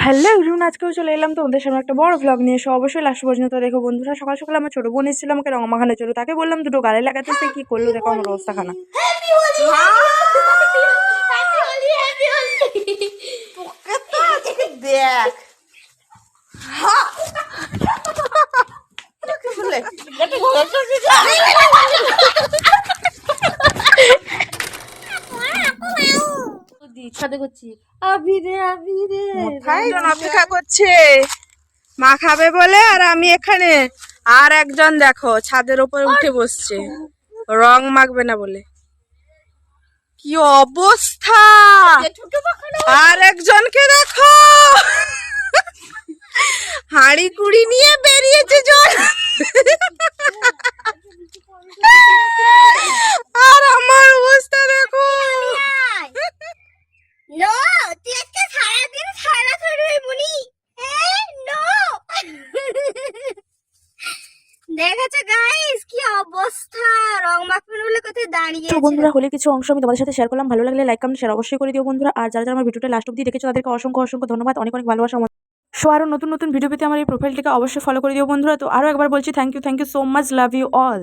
Hello everyone, আজকেও চলে এলাম তোমাদের সামনে একটা বড় ভ্লগ নিয়ে। অবশ্যই লাস্ট পর্যন্ত দেখো বন্ধুরা। সকাল সকাল আমার ছোট বোন এসেছিল আমাকে রং মাখানোর জন্য। তাকে বললাম দুটো গালে লাগাতে, সে কি করলো দেখো আমার অবস্থা খানা। দেখ সাথে করছি আবিরে আবিরে অপেক্ষা করছে মা খাবে বলে, আর আমি এখানে। আর একজন দেখো ছাদের উপরে উঠে বসছে রং মাখবে না বলে। কি অবস্থা! আর একজনকে দেখো হাঁড়ি কুড়ি নিয়ে বেরিয়েছে জল। আর আমার অবস্থা দেখো। নো তুই আজকে সারাদিন সারা ধরে মুনি নো দেখেছো গাইস কি অবস্থা, রং মাখানো বলে কোথায় দাঁড়িয়ে। তো বন্ধুরা, হলে কিছু অংশ আমি তোমাদের সাথে শেয়ার করলাম। ভালো লাগলে লাইক কমেন্ট শেয়ার অবশ্যই করে দিও বন্ধুরা। আর যারা যারা আমার ভিডিওটা লাস্ট অবধি দেখেছো তাদেরকে অসংখ্য অসংখ্য ধন্যবাদ, অনেক অনেক ভালোবাসা। সো আরও নতুন নতুন ভিডিও পেতে আমার এই প্রোফাইলটিকে অবশ্যই ফলো করে দিও বন্ধুরা। তো আরও একবার বলছি thank you so much, love you all.